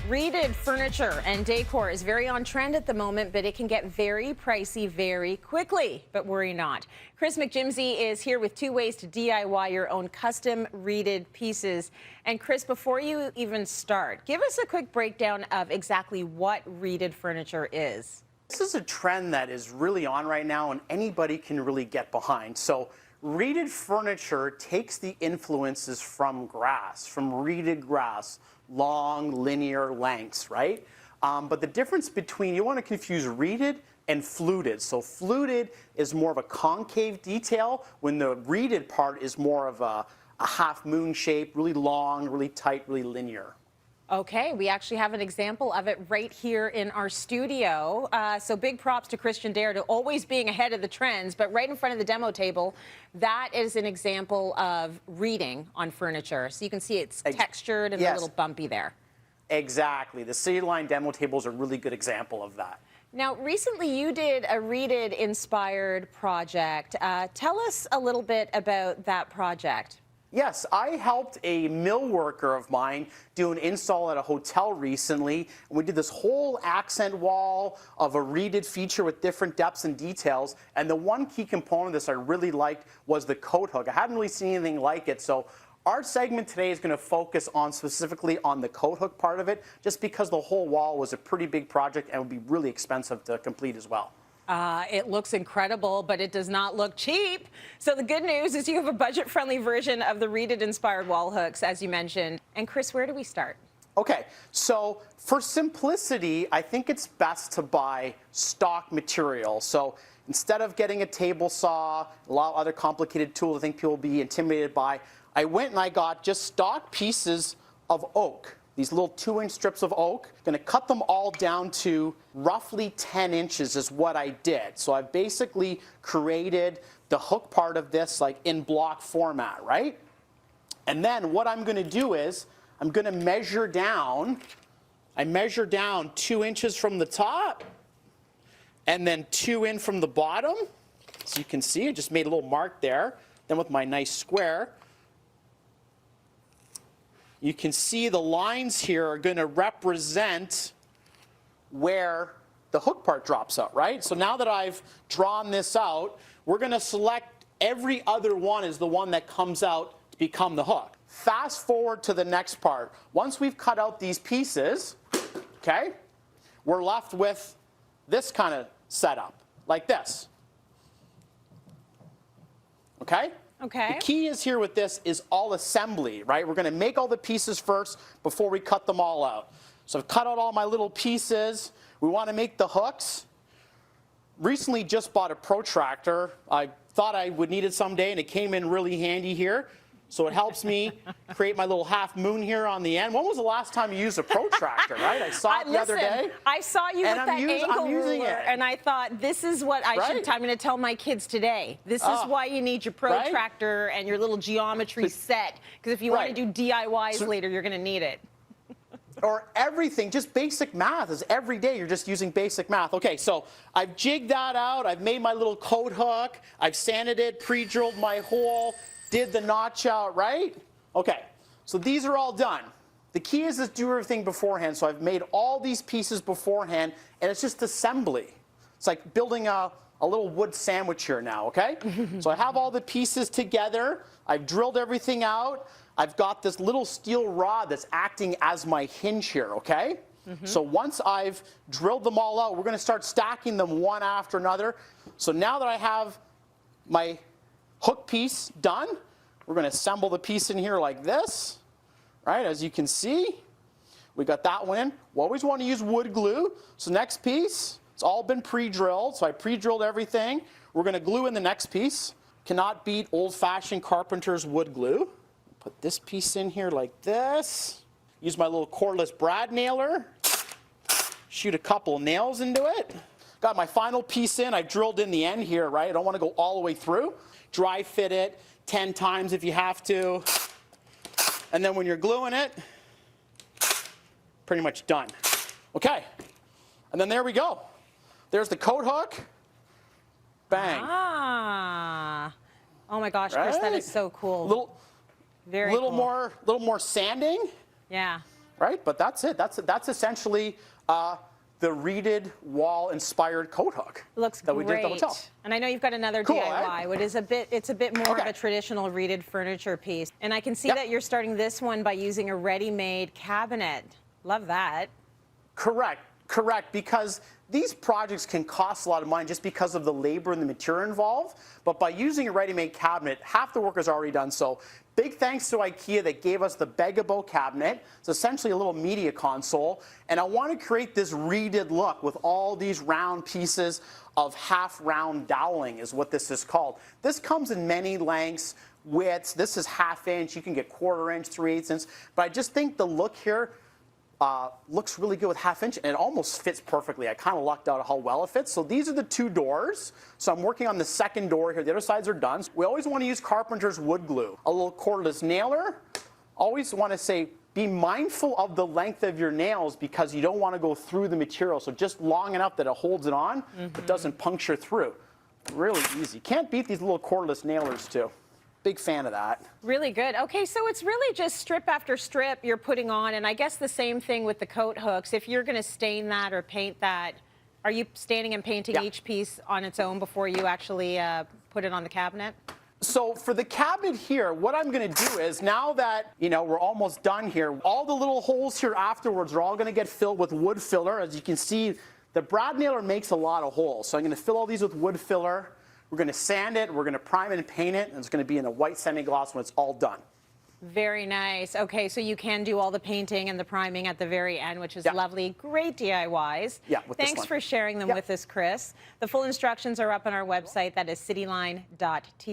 Reeded furniture and decor is very on trend at the moment, but it can get very pricey very quickly. But worry not. Chris McGimsie is here with 2 ways to DIY your own custom reeded pieces. And Chris, before you even start, give us a quick breakdown of exactly what reeded furniture is. This is a trend that is really on right now and anybody can really get behind. So reeded furniture takes the influences from grass, from reeded grass, long linear lengths, right? But the difference between, you want to confuse reeded and fluted. So fluted is more of a concave detail when the reeded part is more of a half moon shape, really long, really tight, really linear. Okay, we actually have an example of it right here in our studio. So big props to Christian Dare to always being ahead of the trends, but right in front of the demo table, that is an example of reeding on furniture. So you can see it's textured and a little bumpy there. Exactly. The Cityline demo table is a really good example of that. Now, recently you did a reeded inspired project. Tell us a little bit about that project. Yes, I helped a mill worker of mine do an install at a hotel recently. We did this whole accent wall of a reeded feature with different depths and details. And the one key component of this I really liked was the coat hook. I hadn't really seen anything like it. So our segment today is going to focus on specifically on the coat hook part of it, just because the whole wall was a pretty big project and would be really expensive to complete as well. It looks incredible, but it does not look cheap. So the good news is you have a budget-friendly version of the reeded-inspired wall hooks, as you mentioned. And Chris, where do we start? Okay, so for simplicity, I think it's best to buy stock material. So instead of getting a table saw, a lot of other complicated tools I think people will be intimidated by, I went and I got just stock pieces of oak. These little 2-inch strips of oak. Going to cut them all down to roughly 10 inches is what I did. So I've basically created the hook part of this like in block format, right? And then what I'm going to do is I'm going to measure down. I measure down 2 inches from the top and then 2 in from the bottom. So you can see I just made a little mark there. Then with my nice square, you can see the lines here are going to represent where the hook part drops out, right? So now that I've drawn this out, we're going to select every other one as the one that comes out to become the hook. Fast forward to the next part. Once we've cut out these pieces, okay, we're left with this kind of setup, like this. Okay? Okay. The key is here with this is all assembly, right? We're going to make all the pieces first before we cut them all out. So I've cut out all my little pieces. We want to make the hooks. Recently just bought a protractor. I thought I would need it someday, and it came in really handy here. So it helps me create my little half moon here on the end. When was the last time you used a protractor, right? I saw it the other day. I saw you with that angle ruler, and I thought, this is what I'm going to tell my kids today. This is why you need your protractor and your little geometry set, because if you want to do DIYs later, you're going to need it. Or everything, just basic math is every day you're just using basic math. Okay, so I've jigged that out. I've made my little coat hook. I've sanded it, pre-drilled my hole. Did the notch out, right? Okay, so these are all done. The key is to do everything beforehand. So I've made all these pieces beforehand, and it's just assembly. It's like building a little wood sandwich here now, okay? So I have all the pieces together. I've drilled everything out. I've got this little steel rod that's acting as my hinge here, okay? So once I've drilled them all out, we're going to start stacking them one after another. So now that I have my hook piece done, we're going to assemble the piece in here like this, right? As you can see, we got that one in. We always want to use wood glue. So next piece, it's all been pre-drilled. So I pre-drilled everything. We're going to glue in the next piece. Cannot beat old-fashioned carpenter's wood glue. Put this piece in here like this. Use my little cordless brad nailer. Shoot a couple of nails into it. Got my final piece in. I drilled in the end here, right? I don't want to go all the way through. Dry fit it 10 times if you have to. And then when you're gluing it, pretty much done. Okay. And then there we go. There's the coat hook. Bang. Ah. Oh my gosh, Chris, that is so cool. Little Very cool. more sanding. Yeah. right? But that's it. That's essentially the reeded wall-inspired coat hook Looks that we did at the hotel. And I know you've got another Cool, DIY, right? which is it's a bit more of Okay. a traditional reeded furniture piece. And I can see Yep. that you're starting this one by using a ready-made cabinet. Love that. Correct, because these projects can cost a lot of money just because of the labor and the material involved. But by using a ready-made cabinet, half the work is already done. So big thanks to IKEA that gave us the Begabo cabinet. It's essentially a little media console. And I want to create this reeded look with all these round pieces of half-round doweling is what this is called. This comes in many lengths, widths. This is 1/2 inch. You can get 1/4 inch, 3/8 inch. But I just think the look here looks really good with 1/2 inch, and it almost fits perfectly. I kind of lucked out how well it fits. So these are the 2 doors. So I'm working on the second door here. The other sides are done. We always want to use carpenter's wood glue. A little cordless nailer. Always want to say, be mindful of the length of your nails because you don't want to go through the material. So just long enough that it holds it on, but doesn't puncture through. Really easy. Can't beat these little cordless nailers too. Big fan of that. Really good. Okay, so it's really just strip after strip you're putting on, and I guess the same thing with the coat hooks. If you're going to stain that or paint that, are you staining and painting Yeah. each piece on its own before you actually put it on the cabinet? So for the cabinet here, what I'm going to do is now that, we're almost done here, all the little holes here afterwards are all going to get filled with wood filler. As you can see, the brad nailer makes a lot of holes. So I'm going to fill all these with wood filler. We're going to sand it, we're going to prime it and paint it, and it's going to be in a white semi-gloss when it's all done. Very nice. Okay, so you can do all the painting and the priming at the very end, which is Yeah. lovely. Great DIYs. Yeah, with this Thanks one. for sharing them Yeah. with us, Chris. The full instructions are up on our website. That is cityline.tv.